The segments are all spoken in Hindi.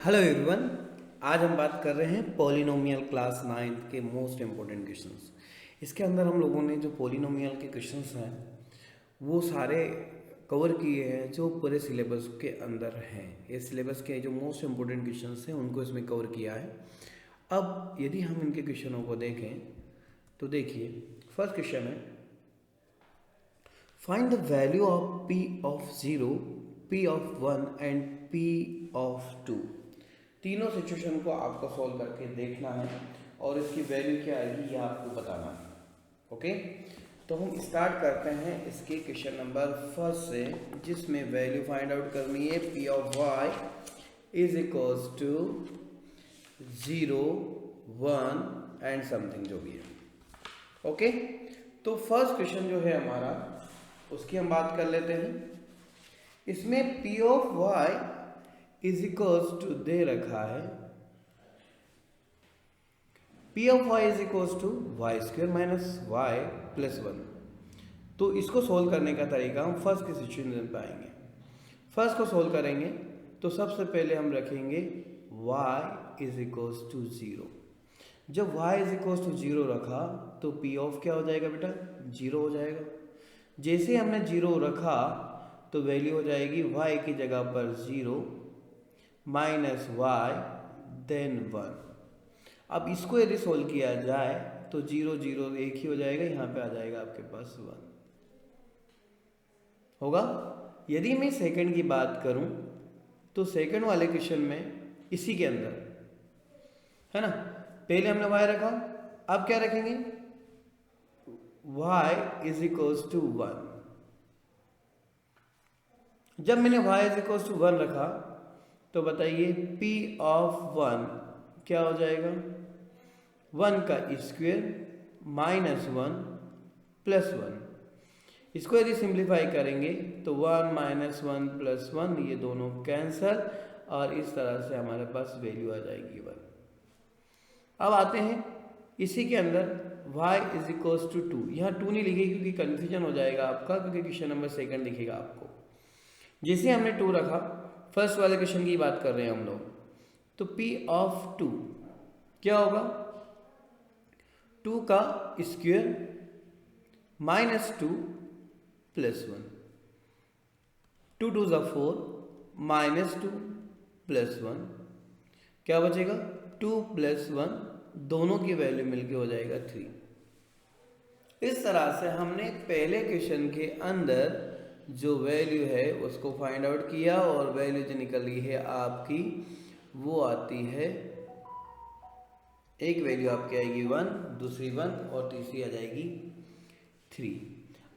Hello everyone. आज हम बात कर रहे हैं पॉलिनोमियल क्लास 9 के मोस्ट इम्पोर्टेंट क्वेश्चंस। इसके अंदर हम लोगों ने जो पॉलिनोमियल के क्वेश्चंस हैं वो सारे कवर किए हैं जो पूरे सिलेबस के अंदर हैं। ये सिलेबस के जो मोस्ट इम्पोर्टेंट क्वेश्चंस हैं उनको इसमें कवर किया है। अब यदि हम इनके क्वेश्चनों को देखें तो देखिए, फर्स्ट क्वेश्चन है find the value of p of 0, p of 1 and p of 2। तीनों सिचुएशन को आपको सॉल्व करके देखना है और इसकी वैल्यू क्या आएगी ये आपको बताना है। ओके, तो हम स्टार्ट करते हैं इसके क्वेश्चन नंबर फर्स्ट से, जिसमें वैल्यू फाइंड आउट करनी है p of y is equals to 0, 1 and something जो भी है। ओके, तो फर्स्ट क्वेश्चन जो है हमारा उसकी हम बात कर लेते हैं। इसमें p of y is equals to दे रखा है p of y is equals to y square minus y plus 1। तो इसको सोल्व करने का तरीका हम फर्स्ट की सिचुएशन पे आएंगे। फर्स्ट को सोल्व करेंगे तो सबसे पहले हम रखेंगे y इज इक्वल्स टू 0। जब y इज इक्वल्स टू 0 रखा तो p ऑफ क्या हो जाएगा बेटा, 0 हो जाएगा। जैसे हमने 0 रखा तो वैल्यू हो जाएगी y की जगह पर 0 माइनस वाई देन 1। अब इसको यदि सोल्व किया जाए तो 0 0 एक ही हो जाएगा, यहाँ पे आ जाएगा आपके पास 1 होगा। यदि मैं सेकंड की बात करूं तो सेकंड वाले क्वेश्चन में इसी के अंदर है ना, पहले हमने y रखा, अब क्या रखेंगे y इज इक्वल्स टू 1। जब मैंने y इज इक्वल्स टू 1 रखा तो बताइए p ऑफ 1 क्या हो जाएगा, 1 का स्क्वायर माइनस 1 प्लस 1। इसको यदि सिंप्लीफाई करेंगे तो 1 माइनस 1 प्लस 1 ये दोनों कैंसल और इस तरह से हमारे पास वैल्यू आ जाएगी 1। अब आते हैं इसी के अंदर y इज इक्वल्स टू 2। यहाँ 2 नहीं लिखेगी क्योंकि कन्फ्यूजन हो जाएगा आपका, क्योंकि क्वेश्चन नंबर सेकंड दिखेगा आपको। जैसे हमने 2 रखा, फर्स्ट वाले क्वेश्चन की बात कर रहे हैं हम लोग, तो p ऑफ 2 क्या होगा, 2 का स्क्वायर माइनस 2 प्लस 1, 2 2 ज़ा 4 माइनस 2 प्लस 1 क्या बचेगा, 2 प्लस 1 दोनों की वैल्यू मिलके हो जाएगा 3। इस तरह से हमने पहले क्वेश्चन के अंदर जो वैल्यू है उसको फाइंड आउट किया और वैल्यू जो निकल रही है आपकी वो आती है, एक वैल्यू आपकी आएगी 1, दूसरी 1 और तीसरी आ जाएगी 3।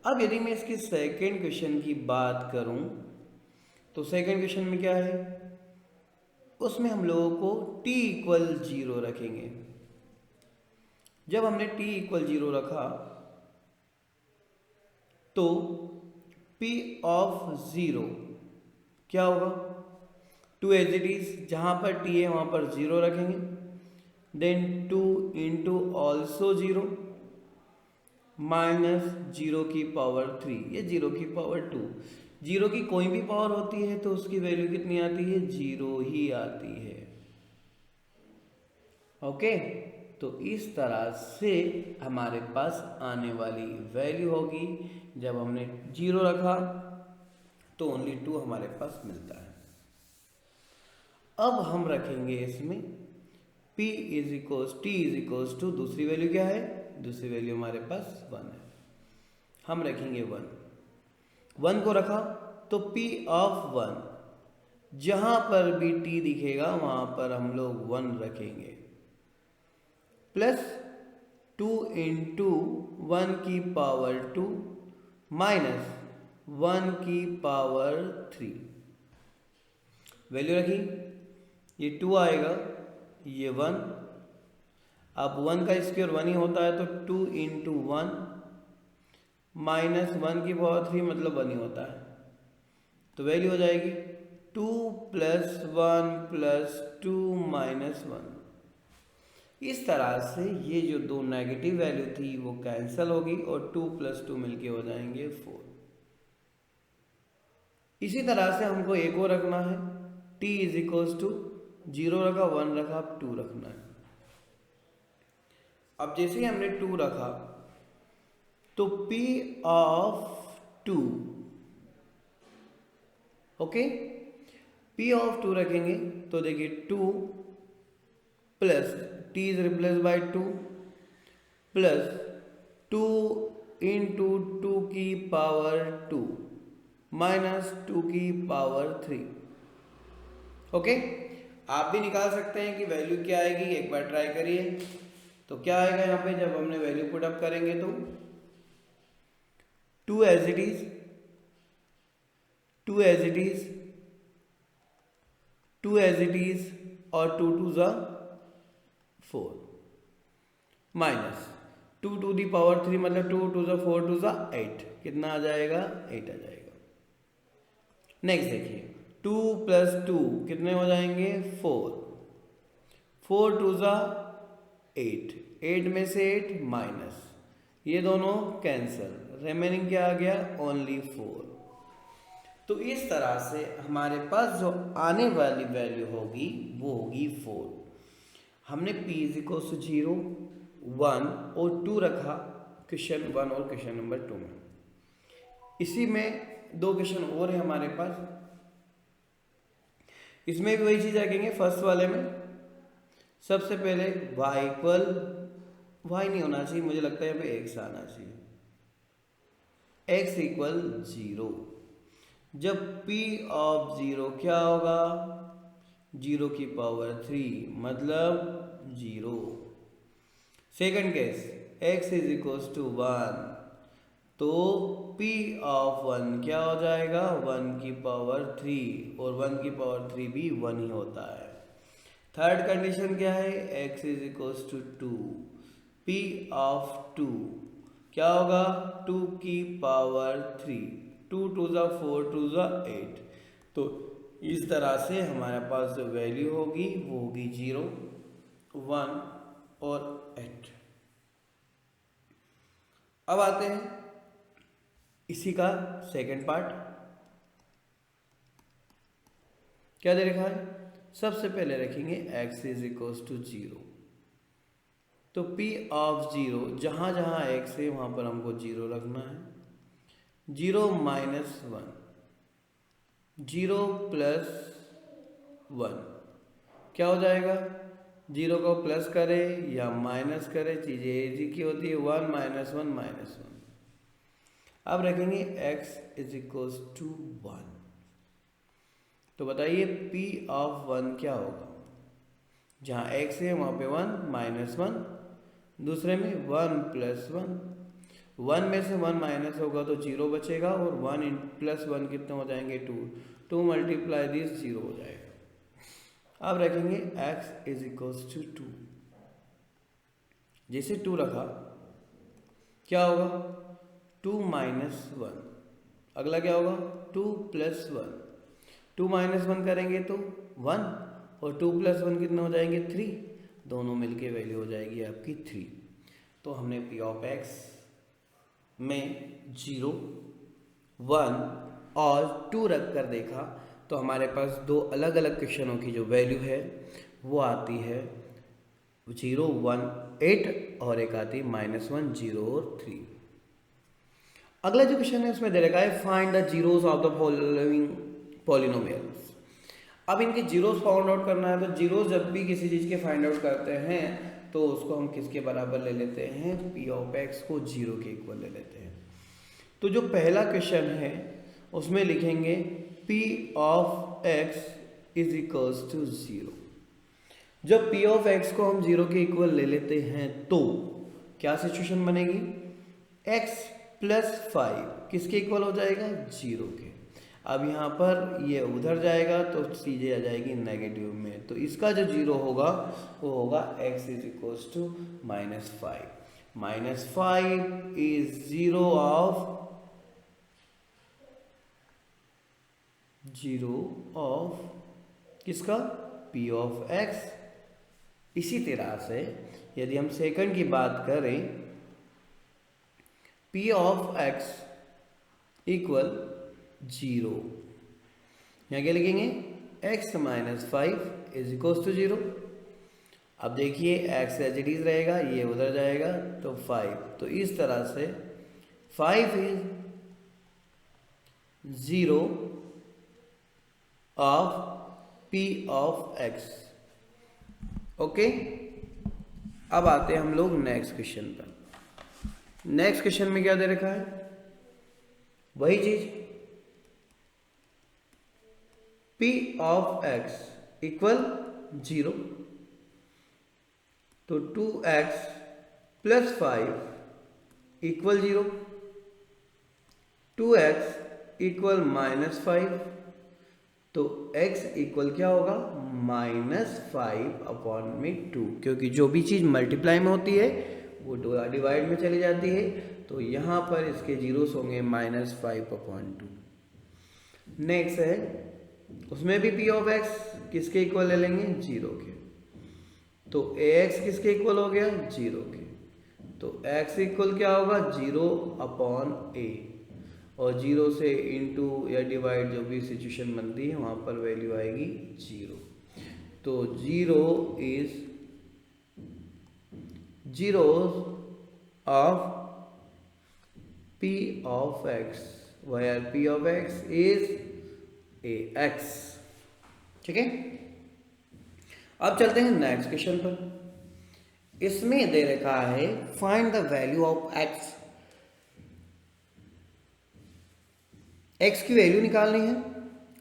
अब यदि मैं इसके सेकंड क्वेश्चन की बात करूं तो सेकंड क्वेश्चन में क्या है, उसमें हम लोगों को t इक्वल 0 रखेंगे। जब हमने t इक्वल 0 रखा तो p ऑफ 0 क्या होगा, 2 एज इट इज, जहां पर t है वहां पर 0 रखेंगे, देन 2 इंटू ऑल्सो 0 माइनस 0 की पावर 3, ये 0 की पावर 2। 0 की कोई भी पावर होती है तो उसकी वैल्यू कितनी आती है, 0 ही आती है। ओके, तो इस तरह से हमारे पास आने वाली वैल्यू होगी। जब हमने 0 रखा तो ओनली 2 हमारे पास मिलता है। अब हम रखेंगे इसमें p is equals t is equals to, दूसरी वैल्यू क्या है, दूसरी वैल्यू हमारे पास 1 है, हम रखेंगे 1 को रखा तो p ऑफ 1 जहां पर भी t दिखेगा वहां पर हम लोग 1 रखेंगे, प्लस 2 इंटू 1 की पावर 2 माइनस 1 की पावर 3, वैल्यू रखी, ये 2 आएगा, ये 1। अब 1 का स्क्वायर 1 ही होता है तो 2 इंटू 1 माइनस 1 की पावर 3 मतलब 1 ही होता है, तो वैल्यू हो जाएगी 2 प्लस 1 प्लस 2 माइनस 1। इस तरह से ये जो दो नेगेटिव वैल्यू थी वो कैंसिल होगी और 2 प्लस 2 मिलके हो जाएंगे 4। इसी तरह से हमको एक और रखना है, t इज इक्वल्स टू 0 रखा, 1 रखा, अब 2 रखना है। अब जैसे ही हमने 2 रखा तो P of 2, okay, P of 2 रखेंगे तो देखिए 2 plus T is replace bye 2 plus 2 into 2 की पावर 2 माइनस 2 की पावर 3। ओके, आप भी निकाल सकते हैं कि वैल्यू क्या आएगी, एक बार ट्राई करिए। तो क्या आएगा यहाँ पे जब हमने वैल्यू पुट अप करेंगे तो 2 as it is, 2 as it is, 2 as it is और 2 टू ज़ा 4 माइनस 2 टू दी पावर 3 मतलब 2 टू ज़ा 4 टू ज़ा 8, कितना आ जाएगा, 8 आ जाएगा। नेक्स्ट देखिए 2 प्लस 2 कितने हो जाएंगे, 4, 4 टू ज़ा 8, 8 में से 8 माइनस, ये दोनों कैंसल, रिमेनिंग क्या आ गया, ओनली 4। तो इस तरह से हमारे पास जो आने वाली वैल्यू होगी वो होगी 4। हमने P इज इक्वल टू 0, 1 और 2 रखा क्वेश्चन 1 और क्वेश्चन नंबर 2 में। इसी में 2 क्वेश्चन और है हमारे पास, इसमें भी वही चीज रखेंगे। फर्स्ट वाले में सबसे पहले y इक्वल, y नहीं होना चाहिए, मुझे लगता है यहाँ पे x आना चाहिए, x इक्वल 0। जब P ऑफ 0 क्या होगा, 0 की पावर 3 मतलब 0। Second case x is equal to 1, तो P ऑफ 1 क्या हो जाएगा, 1 की पावर 3, और 1 की पावर 3 भी 1 ही होता है। थर्ड कंडीशन क्या है, x is equal to 2, P of 2 क्या होगा, 2 की पावर 3, 2 टू ज़ा 4 टू ज़ा 8। तो इस तरह से हमारे पास जो वैल्यू होगी वो होगी 0, 1 और 8। अब आते हैं इसी का सेकंड पार्ट। क्या दे रखा है, सबसे पहले रखेंगे x इज इक्वल टू 0, तो P ऑफ 0 जहां जहां x है वहां पर हमको 0 रखना है। 0 माइनस 1, 0 प्लस 1 क्या हो जाएगा, 0 को प्लस करे या माइनस करे चीजें एक ही की होती है, 1 माइनस 1 माइनस 1। अब रखेंगे x इज इक्वल टू 1, तो बताइए P ऑफ 1 क्या होगा, जहां x है वहां पे 1 माइनस 1, दूसरे में 1 प्लस 1, 1 में से 1 माइनस होगा तो 0 बचेगा, और 1 प्लस 1 कितने हो जाएंगे, 2, 2 मल्टीप्लाई दिस 0 हो जाएगा। अब रखेंगे x इज इक्वल टू 2, जैसे 2 रखा क्या होगा, 2 माइनस 1, अगला क्या होगा, 2 प्लस 1, 2 माइनस 1 करेंगे तो 1, और 2 प्लस 1 कितने हो जाएंगे, 3, दोनों मिलके वैल्यू हो जाएगी आपकी 3। तो हमने P ऑफ x में 0, 1 और 2 रख कर देखा तो हमारे पास दो अलग अलग क्वेश्चनों की जो वैल्यू है वो आती है 0, 1, 8 और एक आती है -1, 0 और 3। अगला जो क्वेश्चन है उसमें दे रखा है find the zeros of the following polynomials. अब इनके जीरोस फाइंड आउट करना है, तो जीरोस जब भी किसी चीज़ के फाइंड आउट करते हैं तो उसको हम किसके बराबर ले लेते हैं, P ऑफ x को 0 के इक्वल ले लेते हैं। तो जो पहला क्वेश्चन है उसमें लिखेंगे P of x is equals to 0। जब P ऑफ x को हम 0 के इक्वल ले लेते हैं तो क्या सिचुएशन बनेगी, x प्लस 5 किसके इक्वल हो जाएगा, 0 के। अब यहाँ पर ये उधर जाएगा तो चीजें आ जाएगी नेगेटिव में, तो इसका जो 0 होगा वो होगा x is equals to -5। -5 is 0 of किसका, P ऑफ x। इसी तरह से यदि हम सेकंड की बात करें, P ऑफ x इक्वल 0, यहाँ क्या लिखेंगे, x minus 5 is equals to 0। अब देखिए x एज इट इज रहेगा, ये उधर जाएगा तो 5। तो इस तरह से 5 is 0 of p of x। Okay, अब आते हैं हम लोग नेक्स्ट क्वेश्चन पर। नेक्स्ट क्वेश्चन में क्या दे रखा है, वही चीज, p ऑफ x इक्वल 0। तो 2x plus 5 equal 0, 2x equal -5। तो x इक्वल क्या होगा, -5/2, क्योंकि जो भी चीज़ मल्टीप्लाई में होती है वो डिवाइड में चली जाती है। तो यहाँ पर इसके जीरोस होंगे -5/2। नेक्स्ट है, उसमें भी p ऑफ x किसके इक्वल ले लेंगे, 0 के। तो ax किसके इक्वल हो गया, 0 के। तो x इक्वल क्या होगा, 0/a, और 0 से इंटू या डिवाइड जो भी सिचुएशन बनती है वहाँ पर वैल्यू आएगी 0। तो 0 is 0 of p of x, where p of x is ax। ठीक है, अब चलते हैं नेक्स्ट क्वेश्चन पर। इसमें दे रखा है find the value of x। x की वैल्यू निकालनी है,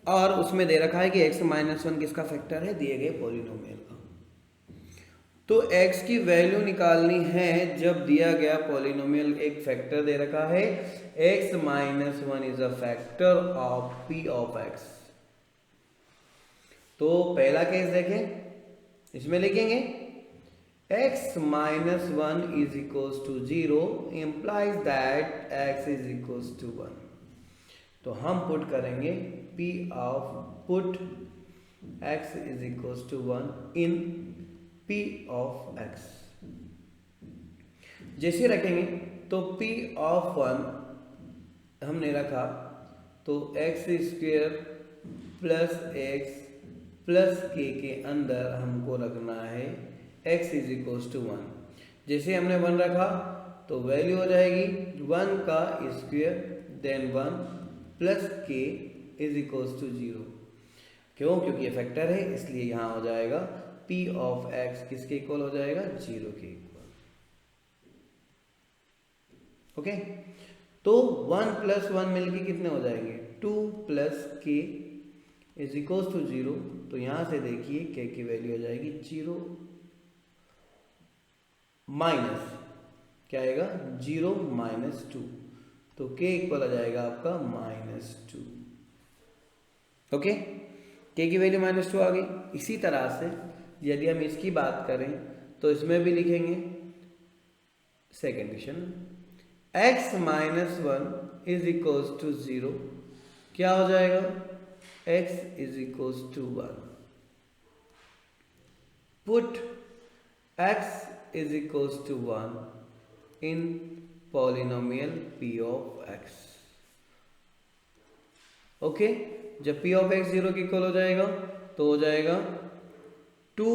और उसमें दे रखा है कि x -1 किसका फैक्टर है, दिए गए पॉलिनोमियल का। तो x की वैल्यू निकालनी है जब दिया गया पॉलिनोमियल एक फैक्टर दे रखा है, x -1 is a factor of p of x। तो पहला केस देखें, इसमें लिखेंगे x -1 is equals to 0 implies that x is equals to 1। तो हम पुट करेंगे p of put x is equals to 1 in p of x। जैसे रखेंगे तो p ऑफ 1 हमने रखा, तो x square plus x plus k के अंदर हमको रखना है x इज इक्वल्स टू 1। जैसे हमने 1 रखा तो वैल्यू हो जाएगी 1 का square then 1 plus k is equals to 0। क्यों, क्योंकि ये फैक्टर है, इसलिए यहां हो जाएगा p ऑफ x किसके इक्वल हो जाएगा, 0 के इक्वल। ओके, तो 1 प्लस 1 मिलके कितने हो जाएंगे, 2 plus k is equals to 0। तो यहां से देखिए k की वैल्यू हो जाएगी 0 माइनस क्या आएगा, 0 -2। तो k इक्वल आ जाएगा आपका -2। ओके, k की वैल्यू -2 आ गई। इसी तरह से यदि हम इसकी बात करें तो इसमें भी लिखेंगे second question, x -1 is equals to 0। क्या हो जाएगा, x is equals to 1। Put x is equals to 1 in polynomial p of x। Okay, जब p ऑफ x 0 के इक्वल हो जाएगा तो हो जाएगा 2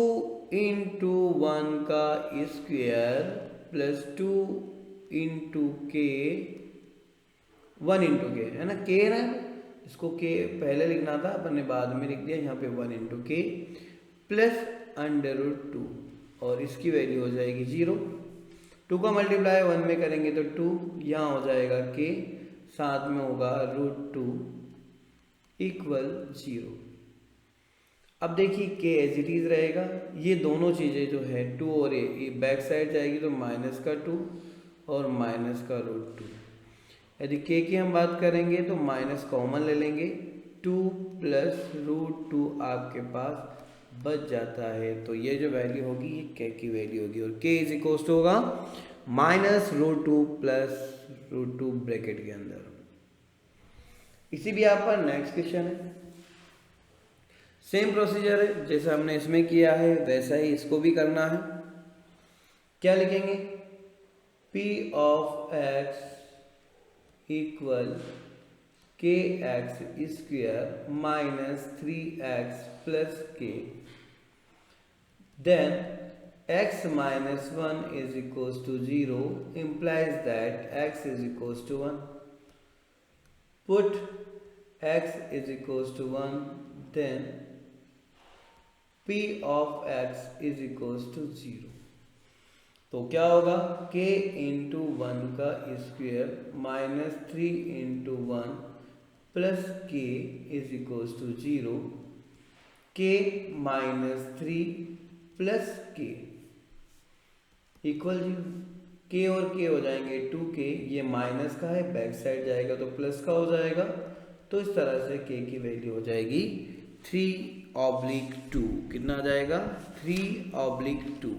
इंटू 1 का square plus 2 into k, 1 into के है ना, k है ना, इसको k पहले लिखना था, अपन ने बाद में लिख दिया, यहाँ पे 1 इंटू के प्लस √2, और इसकी वैल्यू हो जाएगी 0। 2 का मल्टीप्लाई 1 में करेंगे तो 2, यहाँ हो जाएगा k, साथ में होगा √2 इक्वल 0। अब देखिए k एज इट इज रहेगा, ये दोनों चीज़ें जो है 2 और ये बैक साइड जाएगी तो माइनस का 2 और माइनस का √2। यदि k की हम बात करेंगे तो माइनस कॉमन ले लेंगे, 2 प्लस √2 आपके पास बच जाता है। तो ये जो वैल्यू होगी ये k की वैल्यू होगी, और k इज इक्वल टू होगा -√2 प्लस √2 ब्रैकेट के अंदर। इसी भी आप पर नेक्स्ट क्वेश्चन है, सेम प्रोसीजर है जैसा हमने इसमें किया है वैसा ही इसको भी करना है। क्या लिखेंगे, p of x equal kx square -3x plus k then x minus 1 is equals to 0 implies that x is equals to 1. Put x is equals to 1, then p of x is equals to 0. तो क्या होगा, k इंटू 1 का square minus 3 into 1 plus k is equals to 0, k minus 3 plus k equal 0. k और k हो जाएंगे 2k, ये माइनस का है, बैक साइड जाएगा तो प्लस का हो जाएगा. तो इस तरह से k की वैल्यू हो जाएगी 3/2. कितना आ जाएगा, 3/2.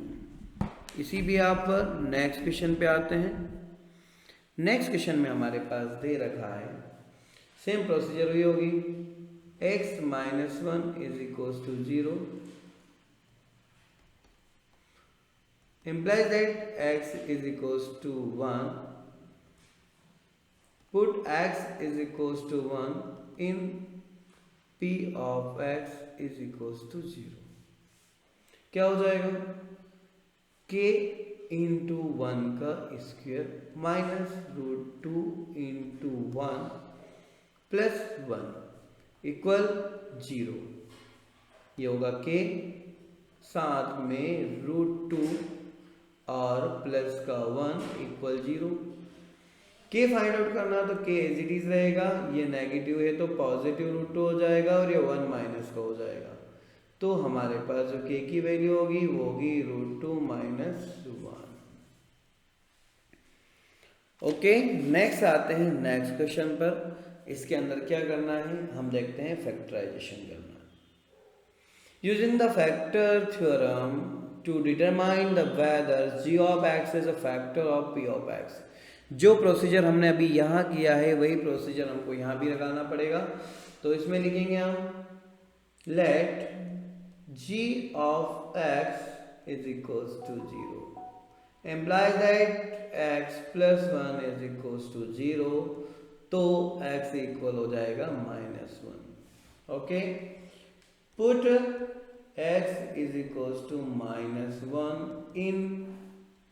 इसी भी आप नेक्स्ट क्वेश्चन पे आते हैं. नेक्स्ट क्वेश्चन में हमारे पास दे रखा है, सेम प्रोसीजर हुई होगी, x minus 1 is equals to 0 implies that x is equals to 1. Put x is equals to 1 in p of x is equals to 0. क्या हो जाएगा, k इंटू 1 का square minus √2 into 1 plus 1 equal 0. ये होगा k साथ में √2 और प्लस का 1 इक्वल 0. k फाइंड आउट करना तो k एज इट इज रहेगा, ये नेगेटिव है तो पॉजिटिव √2 हो जाएगा और ये 1 माइनस का हो जाएगा. तो हमारे पास जो k की वैल्यू होगी वो होगी √2 माइनस 1. ओके, नेक्स्ट आते हैं नेक्स्ट क्वेश्चन पर. इसके अंदर क्या करना है, हम देखते हैं फैक्टराइजेशन करना. Using the factor theorem to determine the whether g of x is a factor of p of x. जो प्रोसीजर हमने अभी यहाँ किया है वही प्रोसीजर हमको यहाँ भी लगाना पड़ेगा. तो इसमें लिखेंगे हम let g of x is equals to 0 implies that x plus 1 is equals to 0. तो x इक्वल हो जाएगा -1. Okay, put x is equals to -1 in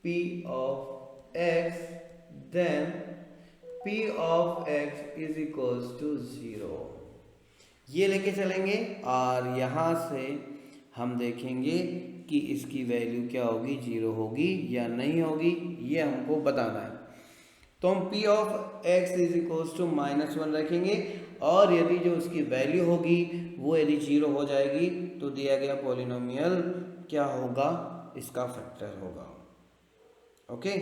p of x, then p of x is equals to 0. ये लेके चलेंगे और यहाँ से हम देखेंगे कि इसकी वैल्यू क्या होगी, 0 होगी या नहीं होगी, ये हमको बताना है. तो हम p of x is equals to -1 रखेंगे और यदि जो उसकी वैल्यू होगी वो यदि 0 हो जाएगी तो दिया गया पॉलिनोमियल क्या होगा, इसका फैक्टर होगा. ओके,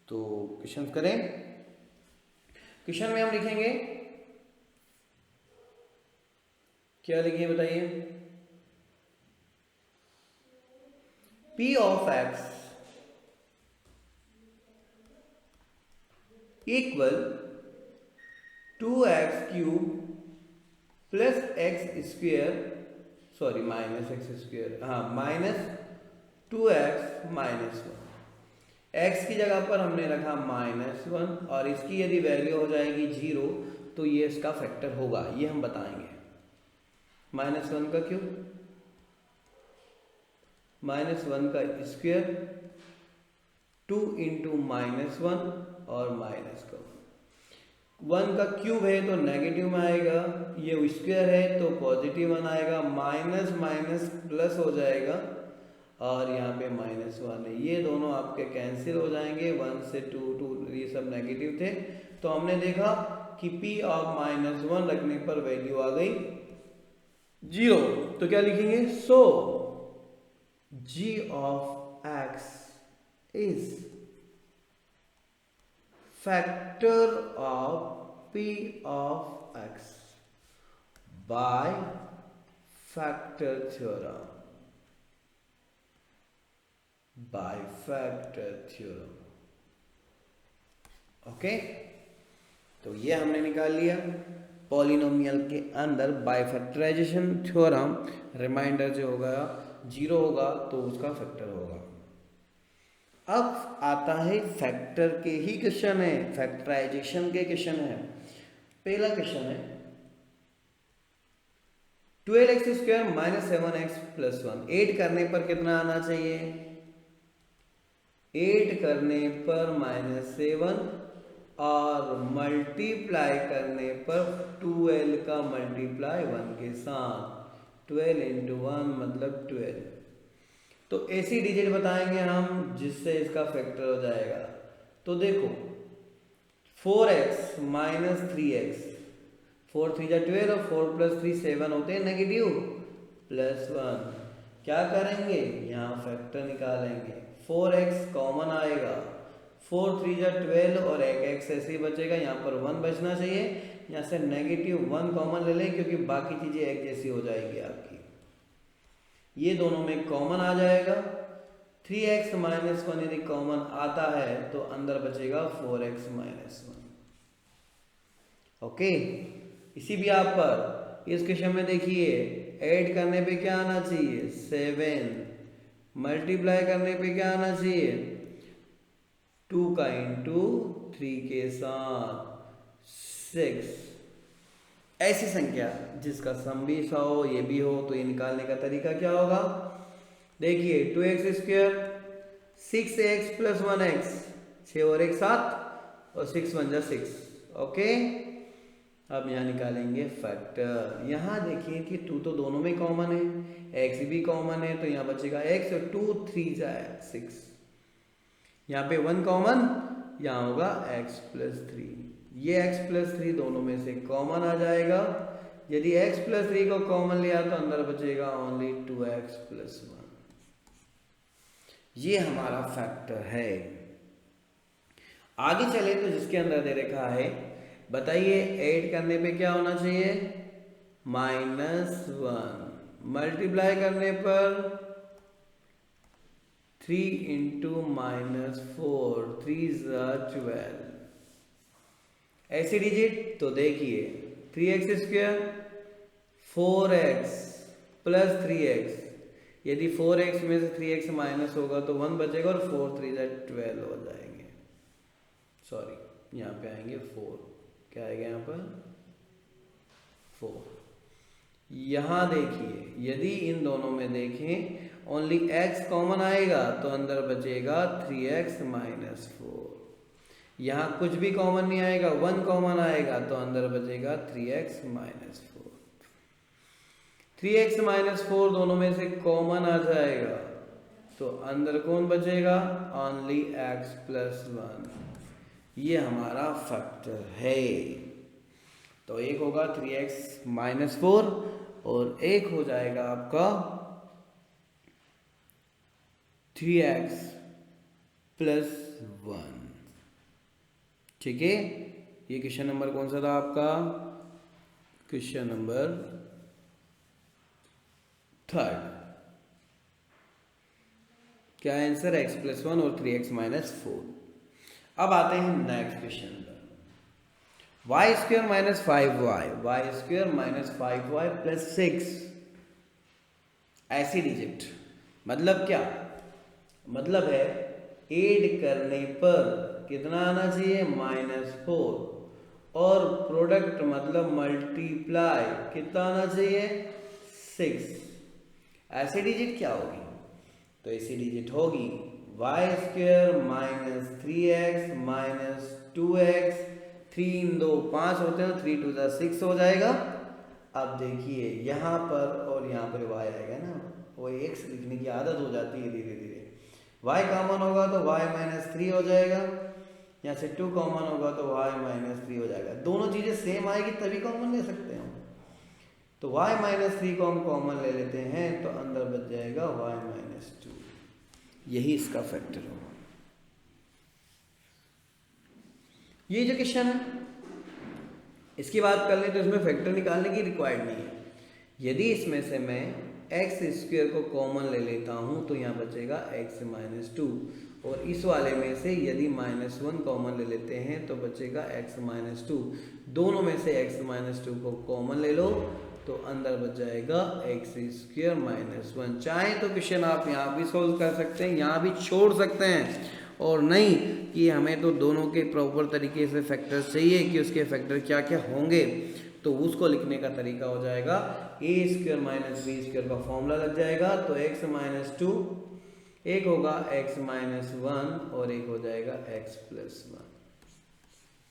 तो क्वेश्चन करें. क्वेश्चन में हम लिखेंगे, क्या लिखिए बताइए, p of x equal 2x cube plus x square, sorry minus x square, हाँ माइनस 2x माइनस 1. x की जगह पर हमने रखा -1 और इसकी यदि वैल्यू हो जाएगी 0 तो ये इसका फैक्टर होगा, ये हम बताएंगे. -1 का क्यूब, -1 का स्क्वेयर, 2 इंटू -1 और माइनस का 1 का क्यूब है तो नेगेटिव में आएगा, ये स्क्वायर है तो पॉजिटिव 1 आएगा, माइनस माइनस प्लस हो जाएगा और यहाँ पे -1 है. ये दोनों आपके कैंसिल हो जाएंगे, 1 से 2 ये सब नेगेटिव थे. तो हमने देखा कि p ऑफ -1 रखने पर वैल्यू आ गई 0. तो क्या लिखेंगे, सो g of x is factor of p of x by factor theorem. By factor theorem. Okay, तो ये हमने निकाल लिया. पॉलिनोमियल के अंदर बाय फैक्टराइजेशन थ्योरम, रिमाइंडर जो होगा 0 होगा तो उसका फैक्टर होगा. अब आता है फैक्टर के ही क्वेश्चन है, फैक्टराइजेशन के क्वेश्चन है. पहला क्वेश्चन है, 12x² माइनस 7x प्लस 1, 8 करने पर कितना आना चाहिए? 8 करने पर -7 और मल्टीप्लाई करने पर 12 का मल्टीप्लाई 1 के साथ, 12 इंटू 1 मतलब 12। तो ऐसी डिजिट बताएंगे हम जिससे इसका फैक्टर हो जाएगा। तो देखो 4x माइनस 3x, 4 3 12 और 4 प्लस 3 7 होते हैं नेगेटिव, प्लस 1। क्या करेंगे? यहाँ फैक्टर निकालेंगे, 4x कॉमन आएगा, 4 3 12 और एक x ऐसे ही बचेगा, यहाँ पर 1 बचना चाहिए, यहाँ से नेगेटिव 1 कॉमन ले लें क्योंकि बाकी चीजें एक जैसी हो जाएगी आपकी। ये दोनों में कॉमन आ जाएगा, 3x माइनस 1 यदि कॉमन आता है तो अंदर बचेगा 4x माइनस 1। ओके, इसी भी आप पर इस क्वेश्चन में देखिए ऐड करने पे क्या आना चाहिए? 7, मल्टीप्लाई करने पे क्या आना चाहिए? 2 का इंटू 3 के साथ 6। ऐसी संख्या जिसका सम भी 100 हो, ये भी हो, तो ये निकालने का तरीका क्या होगा? देखिए 2x², 6x प्लस 1x, 6 और 1 7 और 6 1 जा 6। ओके, अब यहाँ निकालेंगे फैक्टर। यहाँ देखिए कि 2 तो दोनों में कॉमन है, x भी कॉमन है, तो यहाँ बचेगा x और 2 3 जाए 6। यहाँ पे 1 कॉमन, यहाँ होगा x प्लस 3। ये x प्लस 3 दोनों में से कॉमन आ जाएगा। यदि x प्लस 3 को कॉमन लिया तो अंदर बचेगा ओनली 2x प्लस 1। ये हमारा फैक्टर है। आगे चले तो जिसके अंदर दे रखा है, बताइए ऐड करने पे क्या होना चाहिए? -1, मल्टीप्लाई करने पर 3 इंटू -4, 3 12। ऐसी डिजिट तो देखिए 3x², 4x प्लस 3x, यदि 4x में से 3x माइनस होगा तो 1 बचेगा और 4 3 12 हो जाएंगे। सॉरी, यहाँ पे आएंगे 4, क्या आएगा यहाँ पर? 4। यहाँ देखिए यदि इन दोनों में देखें ओनली x कॉमन आएगा तो अंदर बचेगा 3x माइनस 4। यहाँ कुछ भी कॉमन नहीं आएगा, 1 कॉमन आएगा तो अंदर बचेगा 3x माइनस 4। 3x माइनस 4 दोनों में से कॉमन आ जाएगा तो अंदर कौन बचेगा? Only x plus 1। ये हमारा फैक्टर है। तो एक होगा 3x माइनस 4 और एक हो जाएगा आपका 3x प्लस 1। ठीक है, ये क्वेश्चन नंबर कौन सा था आपका? Question number 3। क्या आंसर? x प्लस 1 और 3x माइनस 4। अब आते हैं नेक्स्ट क्वेश्चन पर। y² minus 5y, y² minus 5y plus 6, ऐसी डिजिट। मतलब क्या? मतलब है ऐड करने पर कितना आना चाहिए? -4 और प्रोडक्ट मतलब मल्टीप्लाई कितना आना चाहिए? 6। ऐसी डिजिट क्या होगी? तो ऐसी डिजिट होगी y² minus 3x minus 2x, 3 इन 2 5 होते हैं, 3 2 6 हो जाएगा। अब देखिए यहाँ पर और यहाँ पर y आएगा ना, वो x लिखने की आदत हो जाती है धीरे धीरे। y कॉमन होगा तो y माइनस 3 हो जाएगा, यहाँ से 2 कॉमन होगा तो y माइनस 3 हो जाएगा। दोनों चीजें सेम आएगी तभी कॉमन ले सकते हैं हम। तो y माइनस 3 को हम कॉमन ले लेते हैं तो अंदर बच जाएगा y माइनस 2। यही इसका फैक्टर होगा। ये जो क्वेश्चन है इसकी बात कर लें तो इसमें फैक्टर निकालने की रिक्वायर्ड नहीं है। यदि इसमें से मैं x² को कॉमन ले लेता हूं तो यहाँ बचेगा x माइनस 2, और इस वाले में से यदि -1 कॉमन ले लेते हैं तो बचेगा x माइनस 2। दोनों में से x माइनस 2 को कॉमन ले लो तो अंदर बच जाएगा x² माइनस 1। चाहे तो क्वेश्चन आप यहाँ भी सोल्व कर सकते हैं, यहाँ भी छोड़ सकते हैं, और नहीं कि हमें तो दोनों के प्रॉपर तरीके से फैक्टर्स चाहिए कि उसके फैक्टर क्या क्या होंगे तो उसको लिखने का तरीका हो जाएगा ए स्क्वायर माइनस बी स्क्वायर का फॉर्मूला लग जाएगा। तो x माइनस 2, एक होगा x माइनस 1 और एक हो जाएगा x प्लस 1।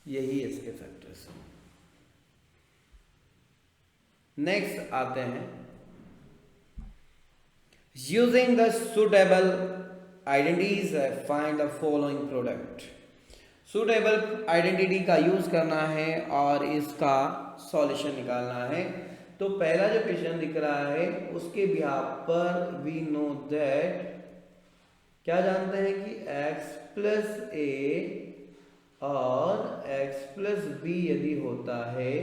यही इसके फैक्टर्स हैं। नेक्स्ट आते हैं, using the suitable identities find the following product. Suitable identity का यूज करना है और इसका सॉल्यूशन निकालना है। तो पहला जो क्वेश्चन दिख रहा है उसके बिहाफ पर वी नो दैट, क्या जानते हैं कि x प्लस ए और x प्लस बी यदि होता है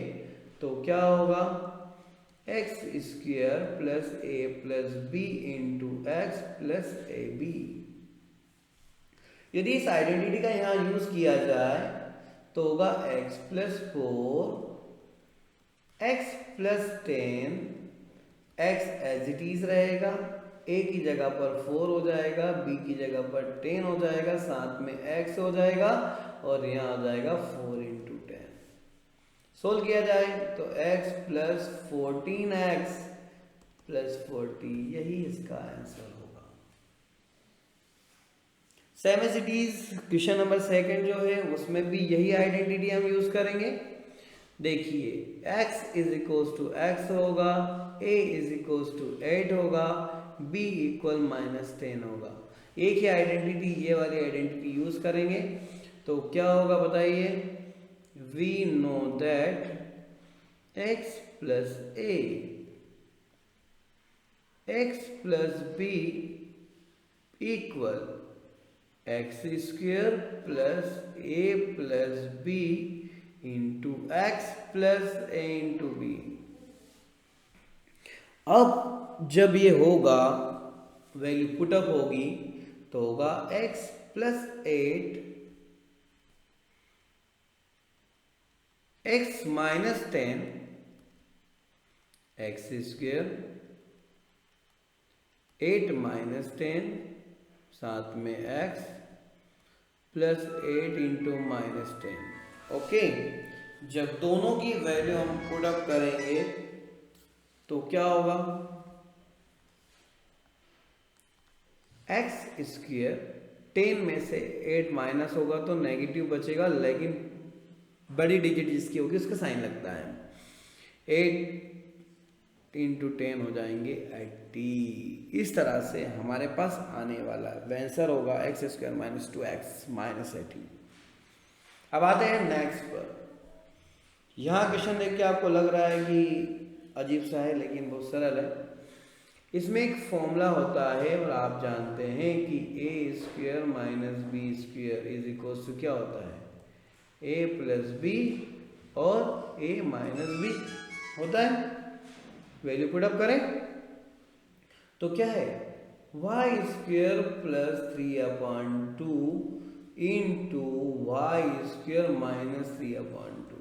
तो क्या होगा, x square plus a plus b into x plus a b. यदि इस आइडेंटिटी का यहां यूज किया जाए तो होगा x plus 4, x plus 10, x as it is रहेगा, a की जगह पर 4 हो जाएगा, b की जगह पर 10 हो जाएगा, साथ में x हो जाएगा और यहाँ हो जाएगा 4 इंटू 10। सोल्व किया जाए तो x प्लस 14x प्लस 40, यही इसका आंसर होगा। Same as it is question number second जो है उसमें भी यही आइडेंटिटी हम यूज करेंगे। देखिए x is equals to x होगा, a इज इक्वल्स टू 8 होगा, b इक्वल माइनस 10 होगा। एक ही आइडेंटिटी, ये वाली आइडेंटिटी यूज करेंगे तो क्या होगा बताइए, we know that x plus a, x plus b equal x square plus a plus b into x plus a into b। अब जब ये होगा, वैल्यू पुटअप होगी तो होगा x plus 8, x minus 10, x square 8 minus 10, साथ में x plus 8 into minus 10। Okay, जब दोनों की वैल्यू हम पुट अप करेंगे तो क्या होगा, एक्स स्क्वेयर 10 में से 8 माइनस होगा तो नेगेटिव बचेगा, लेकिन बड़ी डिजिट जिसकी होगी उसका साइन लगता है। 8 इंटू 10 हो जाएंगे 80। इस तरह से हमारे पास आने वाला आंसर होगा x square minus 2x minus 80। अब आते हैं नेक्स्ट पर। यहाँ क्वेश्चन देख के आपको लग रहा है कि अजीब सा है, लेकिन बहुत सरल है। इसमें एक फॉर्मूला होता है और आप जानते हैं कि a square minus b square is equal to क्या होता है, a प्लस बी और a माइनस बी होता है। वैल्यू पुट अप करें तो क्या है, y square plus 3/2 into y square minus 3/2।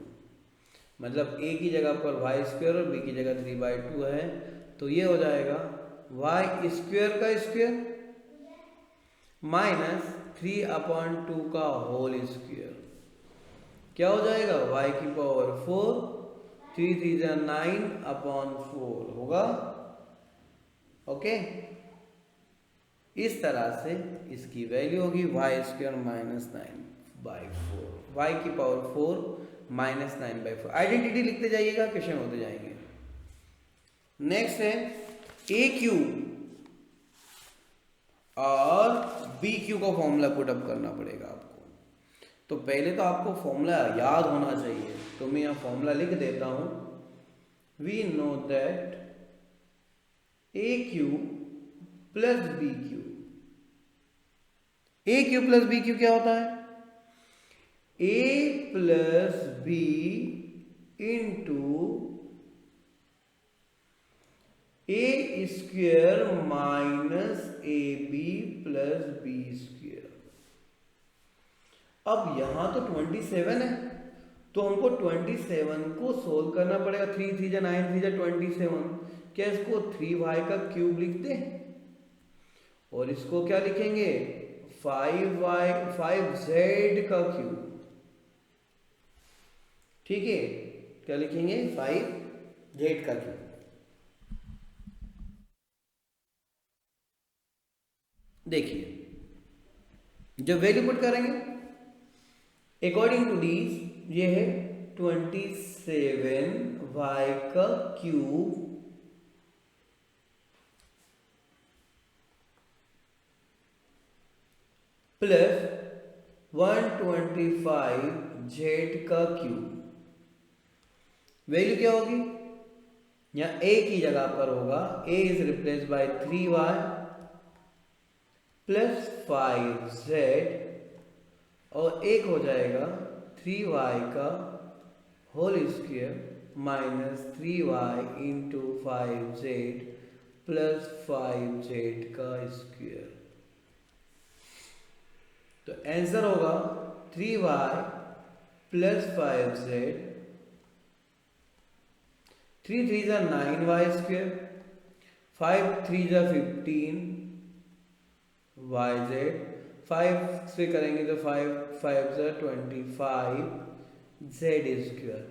मतलब a की जगह पर y स्क्वायर और b की जगह 3/2 है, तो ये हो जाएगा y स्क्वायर का स्क्वायर माइनस 3/2 का होल स्क्वायर। क्या हो जाएगा, y की पावर 4, 3 3 9/4 होगा। ओके, इस तरह से इसकी वैल्यू होगी y स्क्वायर माइनस 9/4, y की पावर 4 माइनस 9/4। आइडेंटिटी लिखते जाइएगा, क्वेश्चन होते जाएंगे। नेक्स्ट है ए क्यू और बी क्यू का फॉर्मूला पुट अप करना पड़ेगा आपको। तो पहले तो आपको फॉर्मूला याद होना चाहिए, तो मैं यहाँ फॉर्मूला लिख देता हूं। We know that a cube plus B cube, a cube plus B cube क्या होता है, a plus b into a square minus a b plus B square. अब यहां तो 27 है, तो हमको 27 को सोल्व करना पड़ेगा। 3 3 9 3 27। क्या इसको 3y का क्यूब लिखते हैं और इसको क्या लिखेंगे, 5z का क्यूब। ठीक है, क्या लिखेंगे 5 जेड का क्यूब। देखिए जब वैल्यू पुट करेंगे अकॉर्डिंग टू दीज ये है 27y का क्यूब प्लस 125 जेड का क्यूब। वैल्यू क्या होगी, यहाँ a की जगह पर होगा a is replace by 3y plus 5z और एक हो जाएगा 3y का whole square minus 3y into 5z plus 5z का स्क्वायर। तो आंसर होगा 3y प्लस 5z, 3 3 जा 9y स्क्वायर, 5 3 जा 15 yz, 5 से करेंगे तो 5 5 जा 25 z square.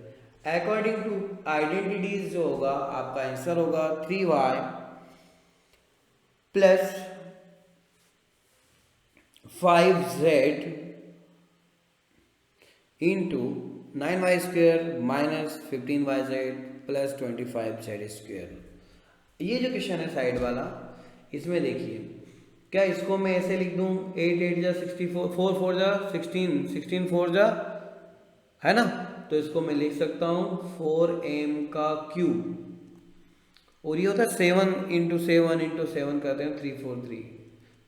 According to identities जो होगा आपका आंसर होगा 3y plus 5z into 9y square minus 15yz plus 25z square. ये जो क्वेश्चन है साइड वाला, इसमें देखिए क्या इसको मैं ऐसे लिख दूं 8 8 जा 64, 4 4 जा 16, 16 4 जा, है ना, तो इसको मैं लिख सकता हूं 4m का क्यूब, और ये होता है 7 इंटू 7 इंटू 7 करते हैं 343,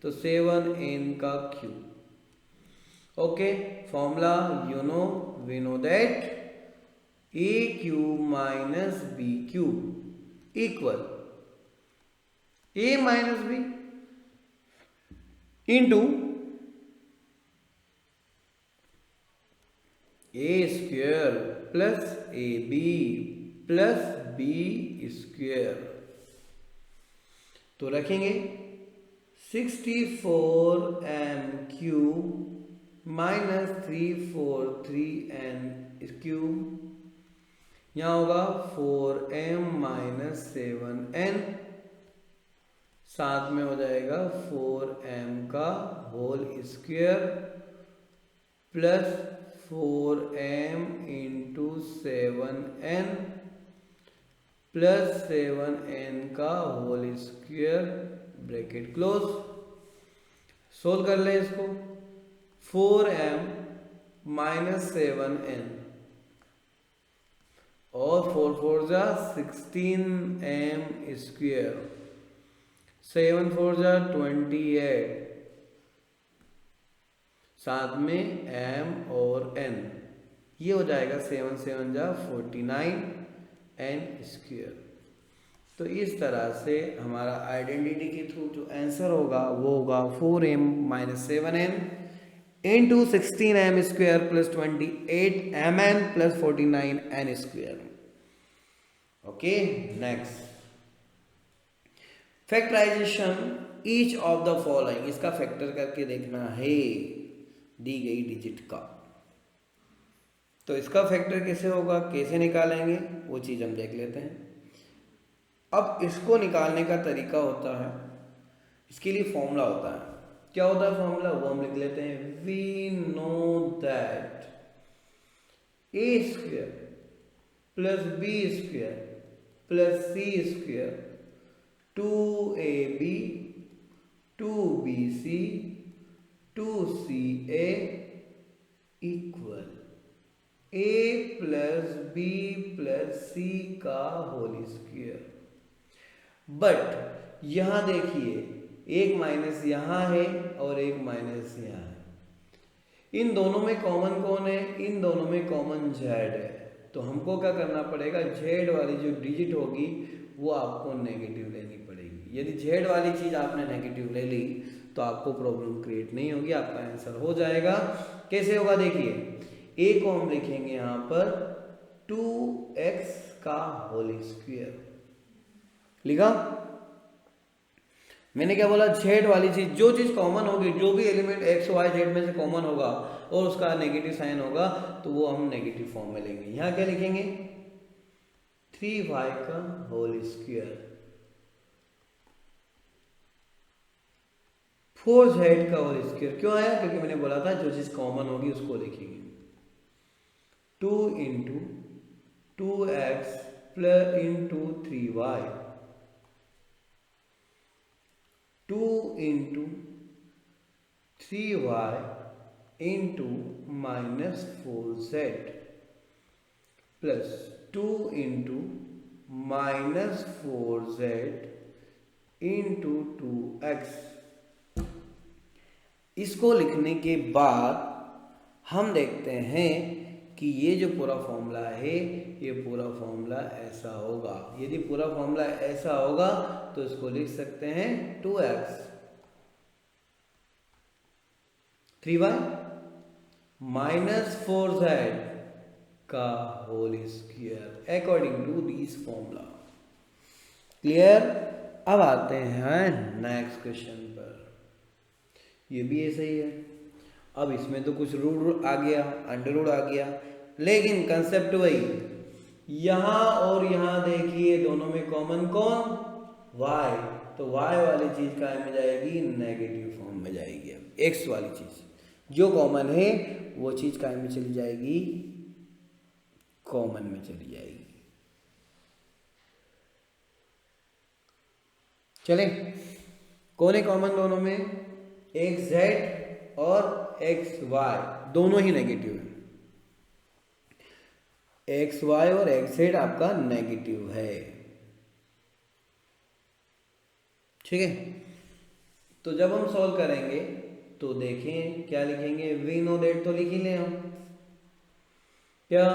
तो 7n का cube. Okay, formula you know, we know that a cube minus b cube equal a minus b into a square plus ab plus b square. तो रखेंगे 64m cube minus 343n cube, यहाँ होगा 4m माइनस 7n, साथ में हो जाएगा 4m का whole square plus 4m into 7n plus 7n का whole square, bracket close. Solve कर ले इसको, 4m माइनस 7n और 4 4 जा 16m स्क्वायर, 7 4 जा 28, साथ में m और n, ये हो जाएगा 7 7 जा 49 n स्क्वायर। तो इस तरह से हमारा आइडेंटिटी के थ्रू जो आंसर होगा वो होगा 4m minus 7n into 16m square plus 28mn plus 49n square. Okay, next factorisation each of the following, इसका फैक्टर करके देखना है दी गई डिजिट का। तो इसका फैक्टर कैसे होगा, कैसे निकालेंगे, वो चीज हम देख लेते हैं। अब इसको निकालने का तरीका होता है, इसके लिए फॉर्मूला होता है। क्या होता है फॉर्मूला, वो हम लिख लेते हैं। We know that a square plus B square plus C square 2ab 2bc 2ca equal a plus B plus सी का होल स्क्वायर। बट यहां देखिए एक माइनस यहां है और एक माइनस यहां है, इन दोनों में कॉमन कौन है, इन दोनों में कॉमन जेड है। तो हमको क्या करना पड़ेगा, जेड वाली जो डिजिट होगी वो आपको नेगेटिव लेनी पड़ेगी। यदि जेड वाली चीज आपने नेगेटिव ले ली तो आपको प्रॉब्लम क्रिएट नहीं होगी, आपका आंसर हो जाएगा। कैसे होगा देखिए, ए को हम लिखेंगे यहां पर 2x का होल स्क्वायर, लिखा। मैंने क्या बोला, जेड वाली चीज, जो चीज कॉमन होगी, जो भी एलिमेंट एक्स वाई जेड में से कॉमन होगा और उसका नेगेटिव साइन होगा तो वो हम नेगेटिव फॉर्म में लेंगे। यहाँ क्या लिखेंगे, 3y का होल स्क्वायर, 4z का होल स्क्वायर। क्यों आया? क्योंकि मैंने बोला था जो चीज कॉमन होगी उसको लिखेंगे। 2 into 2x plus into 3y, 2 into 3y into minus 4z plus 2 into minus 4z into 2x। इसको लिखने के बाद हम देखते हैं कि ये जो पूरा फॉर्मूला है ये पूरा फॉर्मूला ऐसा होगा। यदि पूरा फॉर्मूला ऐसा होगा तो इसको लिख सकते हैं 2x 3y माइनस 4z का whole square according to this formula. Clear? अब आते हैं नेक्स्ट क्वेश्चन पर। ये भी ऐसा ही है। अब इसमें तो कुछ रूट आ गया, अंडर रूट आ गया, लेकिन कंसेप्ट वही। यहां और यहां देखिए दोनों में कॉमन कौन? y, तो y वाली चीज काय में जाएगी? नेगेटिव फॉर्म में जाएगी। अब x वाली चीज जो कॉमन है वो चीज काय में चली जाएगी? कॉमन में चली जाएगी। चले, कौन है कॉमन दोनों में? xz और xy दोनों ही नेगेटिव है। xy और xz आपका नेगेटिव है। ठीक है, तो जब हम सॉल्व करेंगे तो देखें क्या लिखेंगे। वी नो दैट तो लिख ही लें हम। क्या?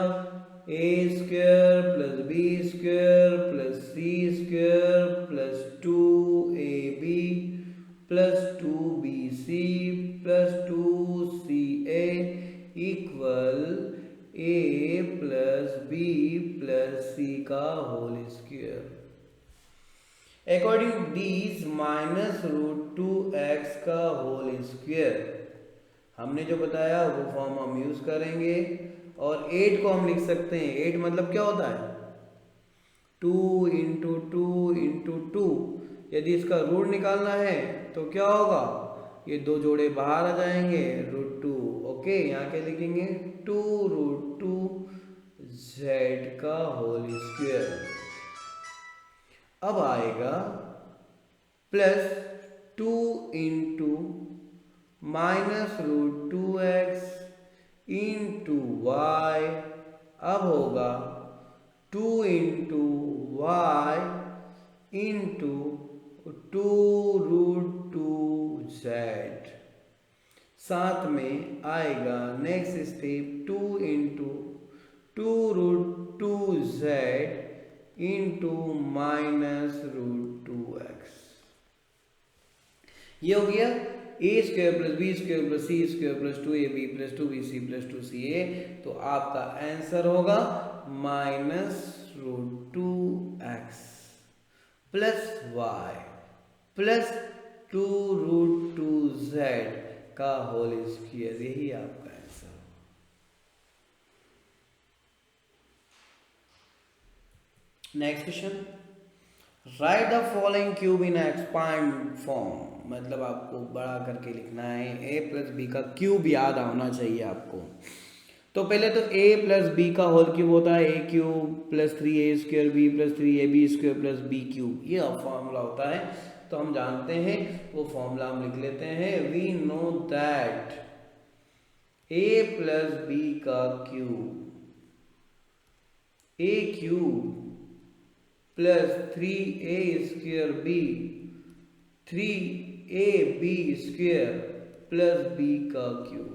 a square plus B square plus C square plus 2ab plus 2bc plus 2ca equal a plus B plus सी का whole square. According these minus root 2x का होल स्क्वायर। हमने जो बताया वो फॉर्म हम यूज करेंगे और 8 को हम लिख सकते हैं। 8 मतलब क्या होता है? 2 इंटू 2 इंटू 2। यदि इसका रूट निकालना है तो क्या होगा? ये दो जोड़े बाहर आ जाएंगे, रूट 2। ओके, यहाँ क्या लिखेंगे? 2 रूट 2 z का होल स्क्वायर। अब आएगा plus 2 into minus root 2x into y. अब होगा 2 into Y into 2 root 2z। साथ में आएगा next step 2 into 2 root 2z into minus root 2x। ये हो गया a square plus B square plus C square plus 2ab plus 2bc plus 2ca। तो आपका आंसर होगा minus root 2x plus y plus 2 root 2z का होल स्क्वायर। यही आपका answer. Next question, write the following cube in expand form. मतलब आपको बड़ा करके लिखना है। a प्लस बी का क्यूब याद होना चाहिए आपको। तो पहले तो a प्लस बी का होल क्यूब होता है a cube plus 3a square b plus 3ab square plus b cube. ये फॉर्मूला होता है, तो हम जानते हैं वो फॉर्मूला हम लिख लेते हैं। We know that a plus B का cube a cube plus 3a square b 3ab square plus b का क्यूब।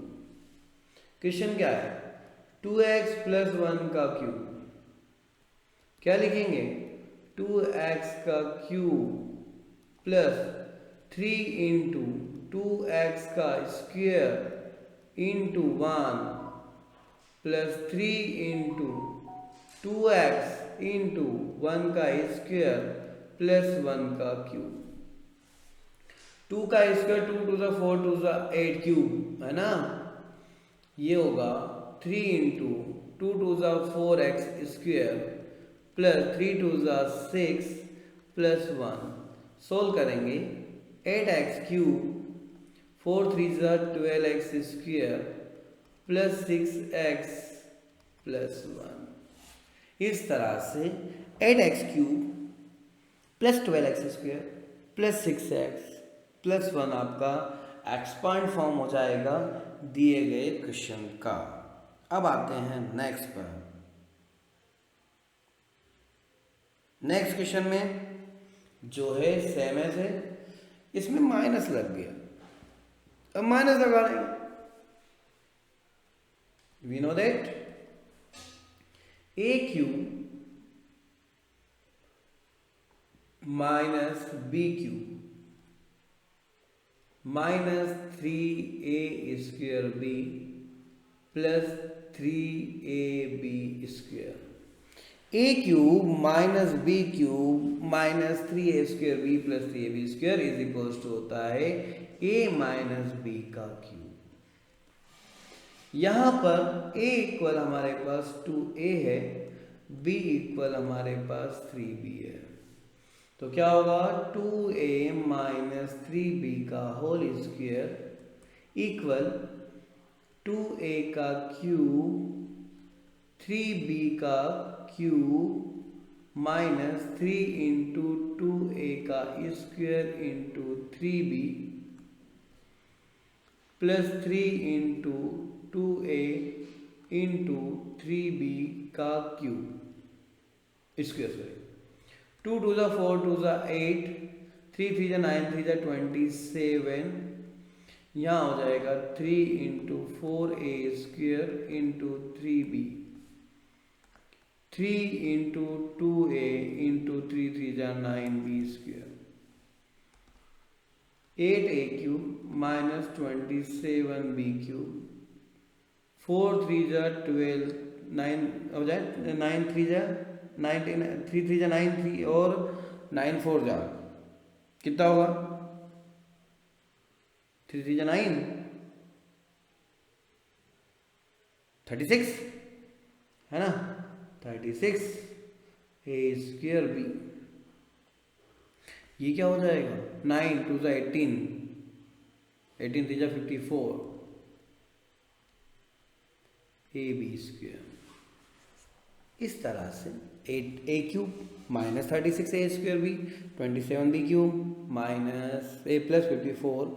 क्वेश्चन क्या है? 2x प्लस 1 का क्यूब। क्या लिखेंगे? 2x का क्यूब प्लस 3 इंटू 2x का square into 1 plus 3 into 2x into 1 का स्क्वायर प्लस 1 का क्यूब। 2 का square 2 to the 4 to the 8 cube है ना। ये होगा 3 into 2 to the 4x square plus 3 to the 6 plus 1 solve करेंगे 8x³ 4 3 ज़ा 12x square plus 6x plus 1। इस तरह से 8x³ plus 12x square plus 6x plus 1 आपका एक्सपांड फॉर्म हो जाएगा दिए गए क्वेश्चन का। अब आते हैं नेक्स्ट पर। नेक्स्ट क्वेश्चन में जो है सेम है, इसमें माइनस लग गया। अब माइनस लगा लेंगे। We know that AQ minus BQ minus 3A square B plus 3AB square. AQ minus BQ minus 3A square B plus 3AB square is equal to होता है A माइनस B का क्यूब। यहां पर A इक्वल हमारे पास 2A है, B इक्वल हमारे पास 3B है। तो क्या होगा 2A माइनस 3B का होल स्क्वायर इक्वल 2A का क्यूब 3B का क्यूब माइनस 3 इंटू 2A का square into 3B plus 3 into 2A into 3B का क्यूब स्क्वायर सॉरी 2 2 ज़ा 4 2 ज़ा 8 3 3 ज़ा 9 3 ज़ा 27 यहाँ हो जाएगा 3 into 4A square into 3B 3 into 2A into 3 3 ज़ा 9B square 8A cube minus 27B cube 4 3 ज़ा 12 9 हो जाए 9 3 ज़ा 19 3 3 जा 9 3 और 9 4 जा कितना होगा 3 3 जा 9 36 है ना 36 A स्क्वायर B। ये क्या हो जाएगा 9 2 जा 18 18 3 जा 54 AB स्क्वायर। इस तरह से 8A cube minus 36A square B 27B cube minus A plus 54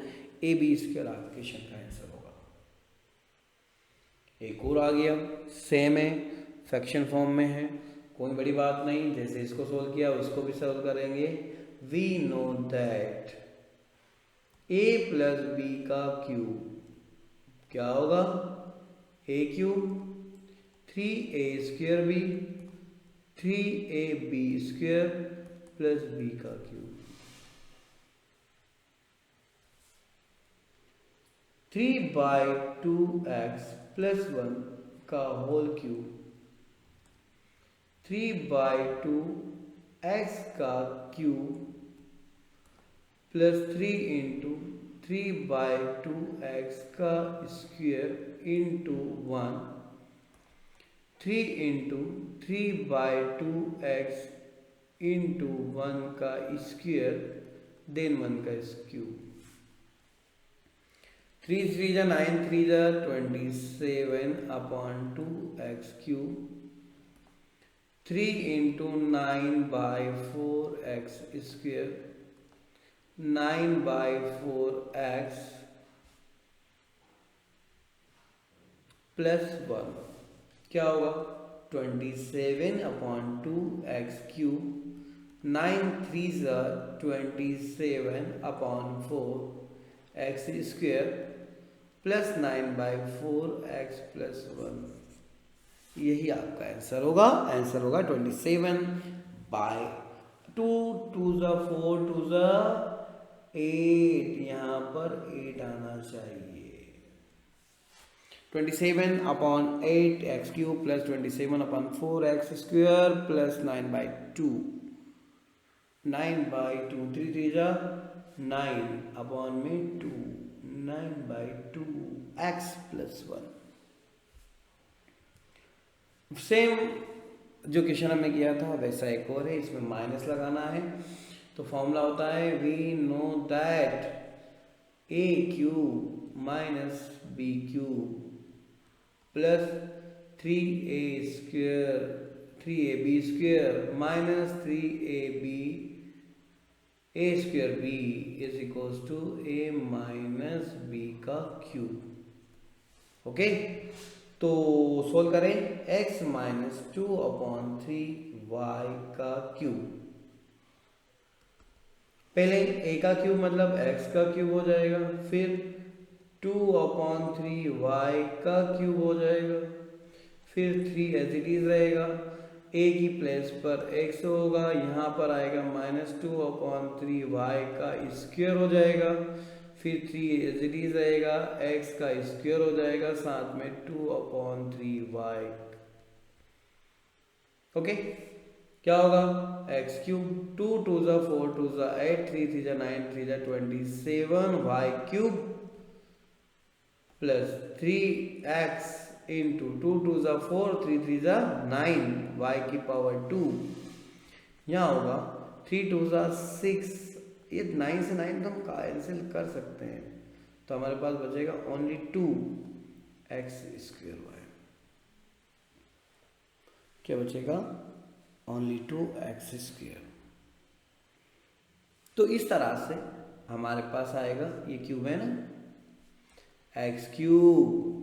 AB square आपके क्वेश्चन का आंसर होगा। एक और आ गया सेम है फ्रैक्शन फॉर्म में है, कोई बड़ी बात नहीं, जैसे इसको सोल्व किया उसको भी सोल्व करेंगे। We know that A plus B का क्यूब क्या होगा A cube 3A square B 3AB square plus B का क्यूब 3/2x प्लस 1 का होल क्यूब 3/2x का क्यूब प्लस 3 इंटू 3/2x का square into 1 3 into 3/2x into 1 का स्क्वायर देन 1 का क्यूब 3 3 जा 9 3 जा 27 upon 2x cube 3 into 9/4x square 9/4x plus 1 क्या होगा 27 अपॉन 2x क्यूब 9 3 ज़ा 27 upon 4x square plus 9/4x plus 1। यही आपका आंसर होगा। आंसर होगा 27/2 2 ज़ा 4 2 ज़ा 8 यहाँ पर 8 आना चाहिए 27 upon 8x cube plus 27 upon 4x square plus 9/2 9/2 3 3 जा 9 अपॉन में 2 9/2 x प्लस 1। सेम जो क्वेश्चन हमने किया था वैसा एक और है, इसमें माइनस लगाना है। तो फॉर्मूला होता है we know that a cube minus B cube plus 3ab square minus 3ab a square b is equals to a minus B का क्यूब। ओके, तो सोल्व करें x माइनस 2/3 y का क्यूब। पहले a का क्यूब मतलब x का क्यूब हो जाएगा, फिर 2/3 y का क्यूब हो जाएगा, फिर 3 एज इट इज रहेगा, a की प्लेस पर x होगा, यहाँ पर आएगा माइनस 2/3 y का स्क्वायर हो जाएगा, फिर 3 एज इट इज रहेगा, x का स्क्वायर हो जाएगा, साथ में 2/3y। ओके, क्या होगा x cube 2 2 4 2 8 3 3 9 3 27 y cube plus 3x into 2 2 4 3 3 9 y की पावर 2। यहाँ होगा 3 2 6, ये 9 से 9 तो हम कैंसिल कर सकते हैं, तो हमारे पास बचेगा ओनली 2x स्क्वायर y। क्या बचेगा? Only 2x square. तो इस तरह से हमारे पास आएगा, ये क्यूब है ना, x cube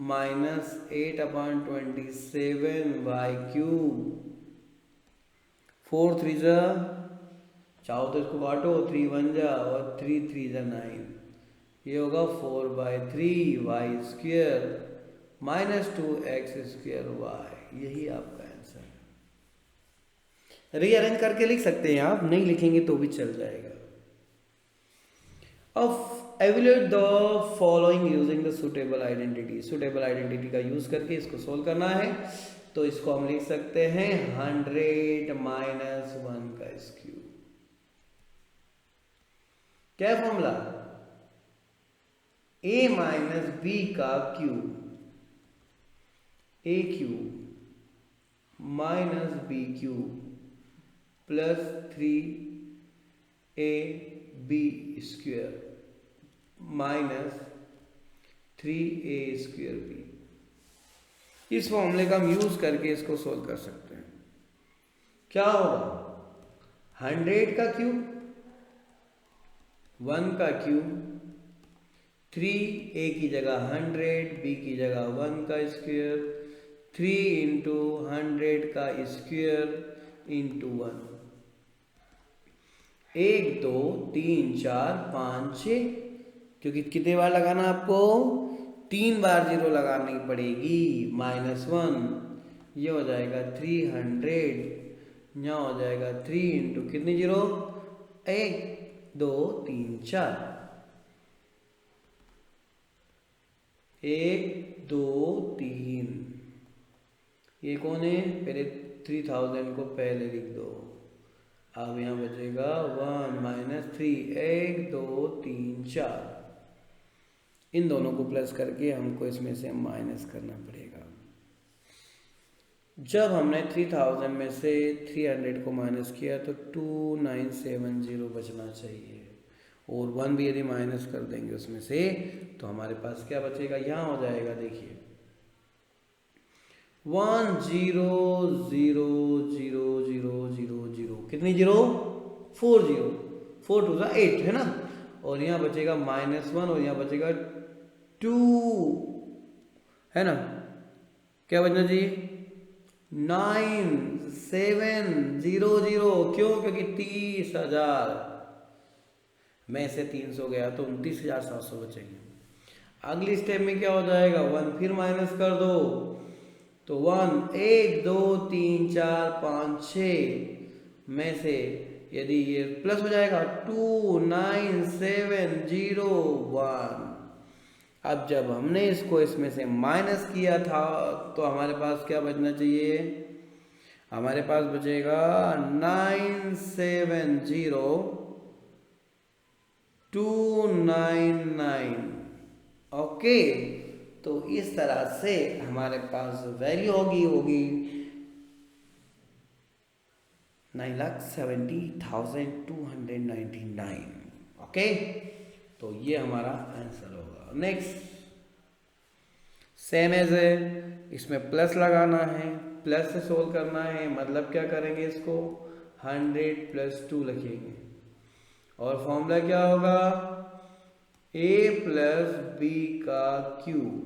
minus 8/27 y cube, 4 3 चाहो तो इसको काटो, 3 1 और 3 3 9, ये होगा 4/3 y square minus 2x square y। यही आपका आंसर है। रीअरेंज करके लिख सकते हैं आप, नहीं लिखेंगे तो भी चल जाएगा। अब evaluate the following using the suitable identity। suitable identity का यूज करके इसको सोल्व करना है, तो इसको हम लिख सकते हैं 100 माइनस 1 का स्क्यूब। क्या फॉर्मूला? a माइनस बी का cube, a cube minus B cube plus 3ab square minus 3a square b. इस फॉर्मूले का हम यूज करके इसको सोल्व कर सकते हैं। क्या होगा? 100 का क्यूब, 1 का क्यूब, 3a की जगह 100, b की जगह 1 का स्क्वेयर, 3 इंटू 100 का स्क्वेयर इंटू 1। 1 2 3 4 5 6, क्योंकि कितने बार लगाना आपको? 3 बार जीरो लगानी पड़ेगी, -1। ये हो जाएगा 300, यहाँ हो जाएगा 3 इंटू कितनी जीरो? 1 2 3 4, 1 2 3। ये कौन है? पहले 3000 को पहले लिख दो। अब यहाँ बचेगा 1 माइनस 3, 1 2 3 4। इन दोनों को प्लस करके हमको इसमें से माइनस करना पड़ेगा। जब हमने 3000 में से 300 को माइनस किया तो 2970 बचना चाहिए, और 1 भी यदि माइनस कर देंगे उसमें से तो हमारे पास क्या बचेगा? यहाँ हो जाएगा, देखिए 1 0 0 0 0 0 0, कितनी जीरो? 4 जीरो, 4 2 8 है ना, और यहाँ बचेगा -1 और यहाँ बचेगा 2 है ना। क्या बचना चाहिए? 9700। क्यों? क्योंकि 30,000 में से 300 गया तो 29,700 बचेंगे। अगली स्टेप में क्या हो जाएगा? 1 फिर माइनस कर दो, तो 1 1 2 3 4 5 6 में से यदि ये प्लस हो जाएगा 29701। अब जब हमने इसको इसमें से माइनस किया था तो हमारे पास क्या बचना चाहिए? हमारे पास बचेगा 970299। ओके, तो इस तरह से हमारे पास वैल्यू होगी 9,70,299। ओके, तो ये हमारा आंसर होगा। नेक्स्ट सेम एज है, इसमें प्लस लगाना है, प्लस से सोल्व करना है, मतलब क्या करेंगे, इसको 100 + 2 लिखेंगे और फॉर्मूला क्या होगा, a + b का cube,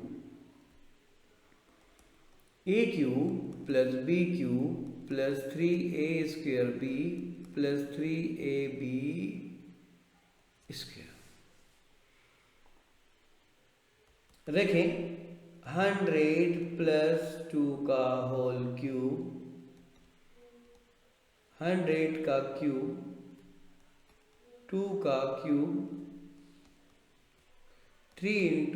a cube + b cube + 3a² b + 3ab²। देखें 100 + 2 का होल क्यूब, 100 का क्यूब, 2 का क्यूब, 3 ×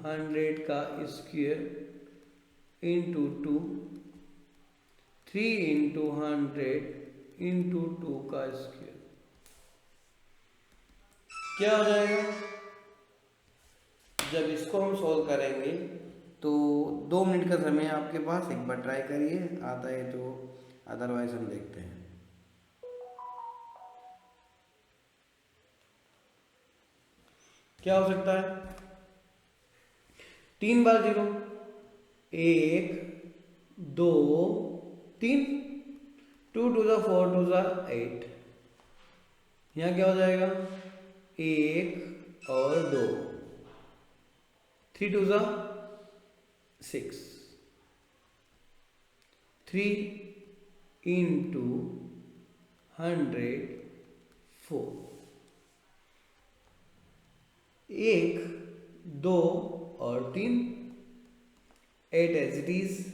100 का स्क्वायर इंटू 2, 3 × 100 इंटू 2 का स्क्वायर। क्या हो जाएगा, जब इसको हम सॉल्व करेंगे तो 2 मिनट का समय आपके पास, एक बार ट्राई करिए, आता है तो, अदरवाइज हम देखते हैं। क्या हो सकता है, 3 बार 0, 1 2 3, 2 × 2 = 4, 2 × 8। यहाँ क्या हो जाएगा, 1 और 2, 3 × 2 = 6, 3 × 100 4, 1 2 और 3, 8 एज इट इज,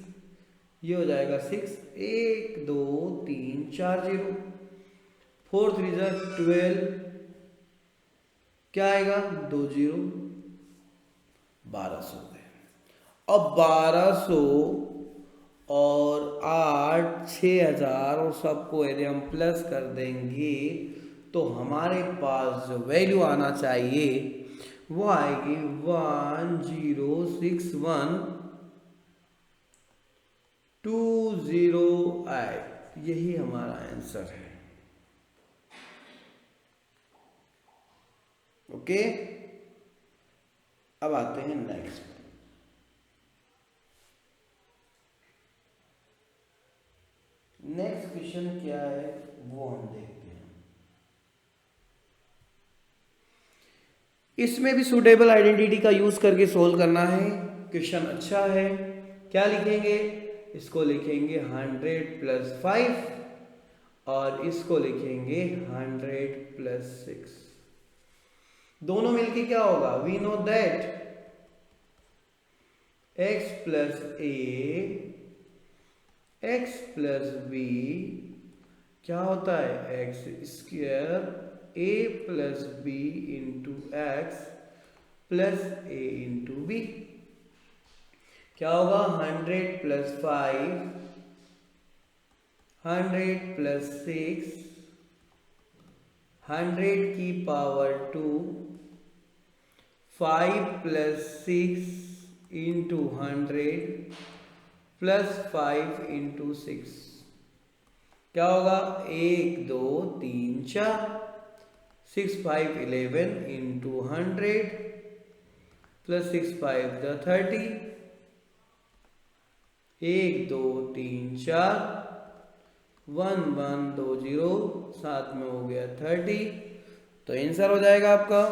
ये हो जाएगा 6, 1 2 3 4 0, 4 3 = 12, क्या आएगा, 2 0, 1200 है। अब 1200 और 8 6000 और सबको यदि हम प्लस कर देंगे तो हमारे पास जो वैल्यू आना चाहिए वो आएगी 1061,208। यही हमारा आंसर है। ओके, अब आते हैं नेक्स्ट। नेक्स्ट क्वेश्चन क्या है वो हम देखते हैं। इसमें भी सूटेबल आइडेंटिटी का यूज करके सोल्व करना है। क्वेश्चन अच्छा है। क्या लिखेंगे, इसको लिखेंगे 100 + 5 और इसको लिखेंगे 100 + 6। दोनों मिलके क्या होगा, we know that x + a x + b क्या होता है, x² a + b × x + a × b। क्या होगा, 100 + 5, 100 + 6, 100 की पावर 2, 5 + 6 × 100 + 5 × 6। क्या होगा, 1 2 3 4, 6 5 11 × 100 + 6 5 = 30, 1 2 3 4, 1 1 2 0, साथ में हो गया 30। तो आंसर हो जाएगा आपका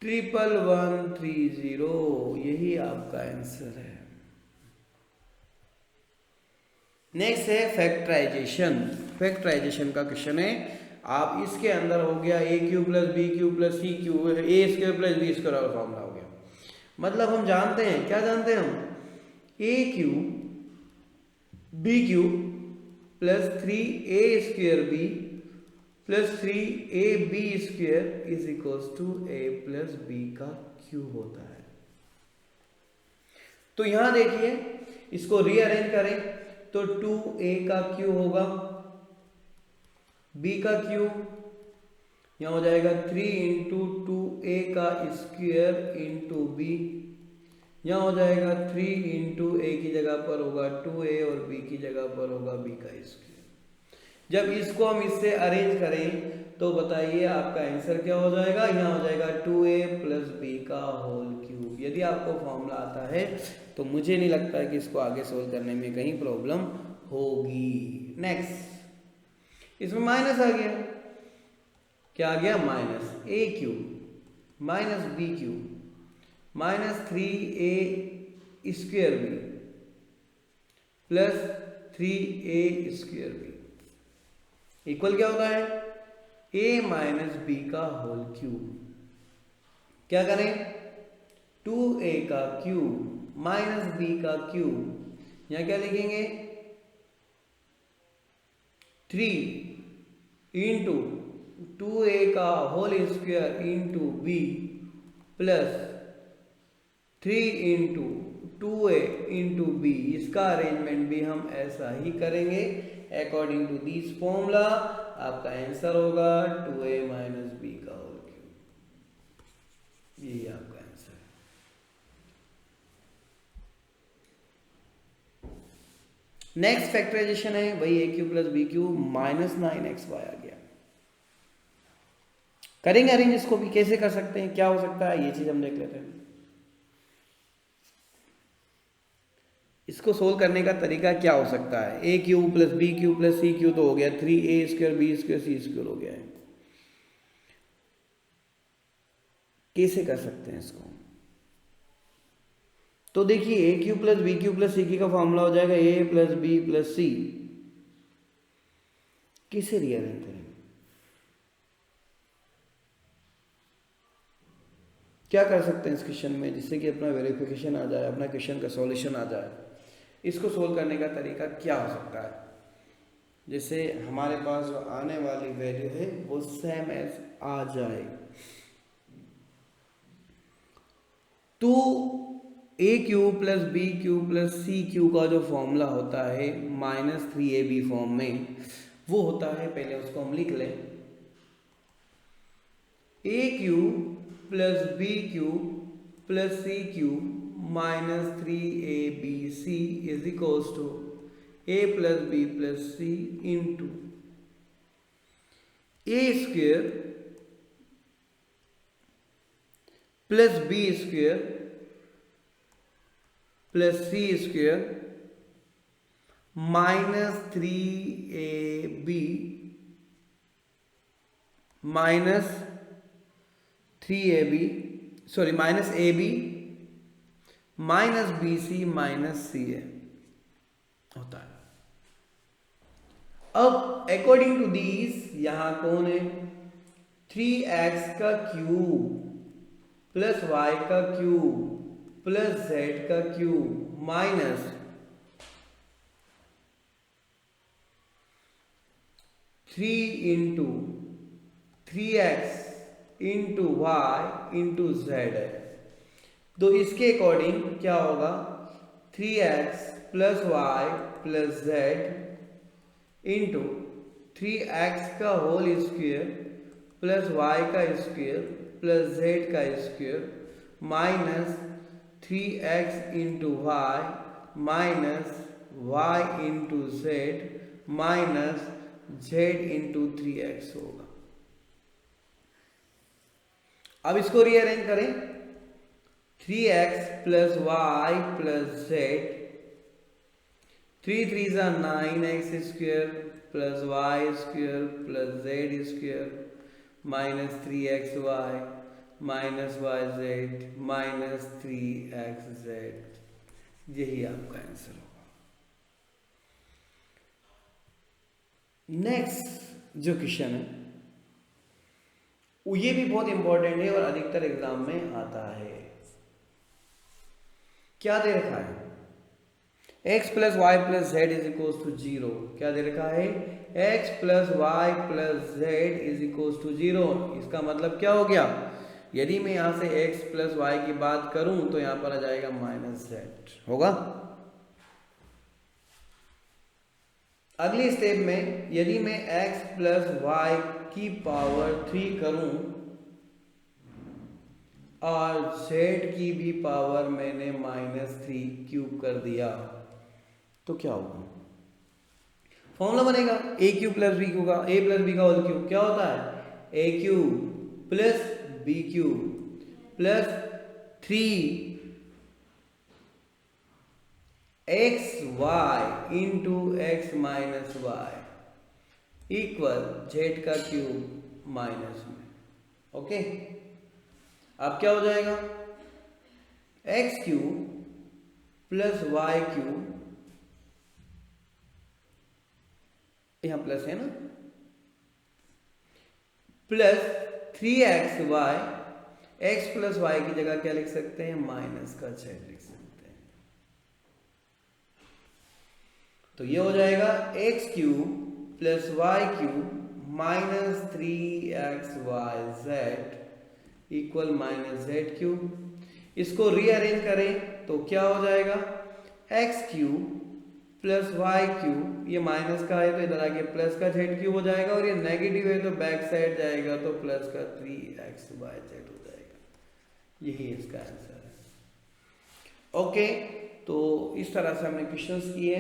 11130। यही आपका आंसर है। नेक्स्ट है फैक्टराइजेशन। फैक्टराइजेशन का क्वेश्चन है। आप इसके अंदर हो गया a³ + b³ + c³ a² + b² और फॉर्मूला हो गया। मतलब हम जानते हैं, क्या जानते हैं हम, a³ b³ + 3a² b + 3ab² = a + b का क्यूब होता है। तो यहां देखिए, इसको रीअरेंज करें तो 2a का क्यूब होगा, b का क्यूब यहां हो जाएगा 3 × 2a का स्क्वायर × b, यहां हो जाएगा 3 × a की जगह पर होगा 2a और b की जगह पर होगा b का स्क्वायर। जब इसको हम इससे अरेंज करें तो बताइए आपका आंसर क्या हो जाएगा, यहाँ हो जाएगा 2a प्लस बी का होल क्यूब। यदि आपको फॉर्मूला आता है तो मुझे नहीं लगता है कि इसको आगे सोल्व करने में कहीं प्रॉब्लम होगी। नेक्स्ट, इसमें माइनस आ गया, क्या आ गया, minus a cube minus B cube minus 3a square B plus 3a square B equal क्या होता है, a माइनस बी का होल क्यूब। क्या करें, 2a का क्यूब माइनस b का क्यूब, यहां क्या लिखेंगे 3 इंटू 2a का whole square into b plus 3 into 2a into B. इसका अरेंजमेंट भी हम ऐसा ही करेंगे अकॉर्डिंग टू दिस फॉर्मूला। आपका आंसर होगा 2a माइनस बी का होल क्यूब, यही आपका आंसर है। नेक्स्ट फैक्टराइजेशन है वही a cube plus B cube minus 9xy आ गया। करेंगे अरेंज, इसको भी कैसे कर सकते हैं, क्या हो सकता है, ये चीज हम देख लेते हैं। इसको सोल्व करने का तरीका क्या हो सकता है, a cube plus B cube plus C cube तो हो गया, 3a square B square C square हो गया है। कैसे कर सकते हैं इसको, तो देखिए a cube plus B cube plus सी का फॉर्मूला हो जाएगा a plus B plus C. किसे रीअरेंज करेंगे, क्या कर सकते हैं इस क्वेश्चन में जिससे कि अपना वेरिफिकेशन आ जाए, अपना क्वेश्चन का सॉल्यूशन आ जाए। इसको सोल्व करने का तरीका क्या हो सकता है, जैसे हमारे पास जो आने वाली वैल्यू है वो सेम एज आ जाए। तो a cube plus B cube plus C cube का जो फॉर्मूला होता है माइनस 3ab फॉर्म में, वो होता है, पहले उसको हम लिख लें, a cube plus B cube plus C cube minus 3abc is equals to a plus B plus C into a square plus B square plus C square minus 3ab minus 3ab sorry minus ab minus B C minus C A होता है। अब अकॉर्डिंग टू दिस यहां कौन है, 3x का क्यूब प्लस y का क्यूब प्लस z का cube minus 3 into 3x into Y into Z है। तो इसके अकॉर्डिंग क्या होगा, 3x plus Y plus Z into 3x का होल स्क्वेयर प्लस वाई का स्क्वेयर प्लस जेड का square minus 3x into Y minus Y into Z minus Z into 3x होगा। अब इसको रीअरेंज करें, 3x plus Y plus Z, 3 3 जा 9x square plus Y square plus Z square minus 3xy minus Y Z minus 3xz, यही आपका आंसर होगा। नेक्स्ट जो क्वेश्चन है ये भी बहुत इंपॉर्टेंट है और अधिकतर एग्जाम में आता है। क्या दे रखा है, x plus Y plus Z is equal to 0। क्या दे रखा है, x plus Y plus Z is equal to 0। इसका मतलब क्या हो गया, यदि मैं यहां से x प्लस वाई की बात करूं तो यहां पर आ जाएगा माइनस जेड होगा। अगली स्टेप में यदि मैं x प्लस वाई की पावर 3 करूं और z की भी पावर मैंने माइनस 3 क्यूब कर दिया तो क्या होगा। फॉर्मूला बनेगा A cube plus B cube का, ए प्लस बी का होल क्यू क्या होता है A cube plus B cube plus 3xy into X minus Y equal Z का क्यूब माइनस में। ओके, अब क्या हो जाएगा X cube plus Y cube, यहां प्लस है ना, plus 3xy, x plus Y की जगह क्या लिख सकते हैं माइनस का जेड लिख सकते हैं। तो ये हो जाएगा X cube plus Y cube minus 3xyz equal minus Z cube. इसको रीअरेंज करें तो क्या हो जाएगा X cube plus Y cube, ये माइनस का है तो इधर आके प्लस का जेड क्यूब हो जाएगा, और ये नेगेटिव है तो बैक साइड जाएगा तो प्लस का 3xyz हो जाएगा। यही इसका आंसर है। ओके, तो इस तरह से हमने क्वेश्चंस किए।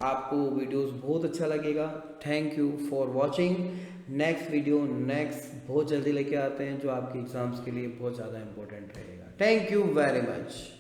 आपको वीडियोस बहुत अच्छा लगेगा। Thank you for watching. Next video बहुत जल्दी लेके आते हैं जो आपके एग्जाम्स के लिए बहुत ज़्यादा इंपॉर्टेंट रहेगा। Thank you very much.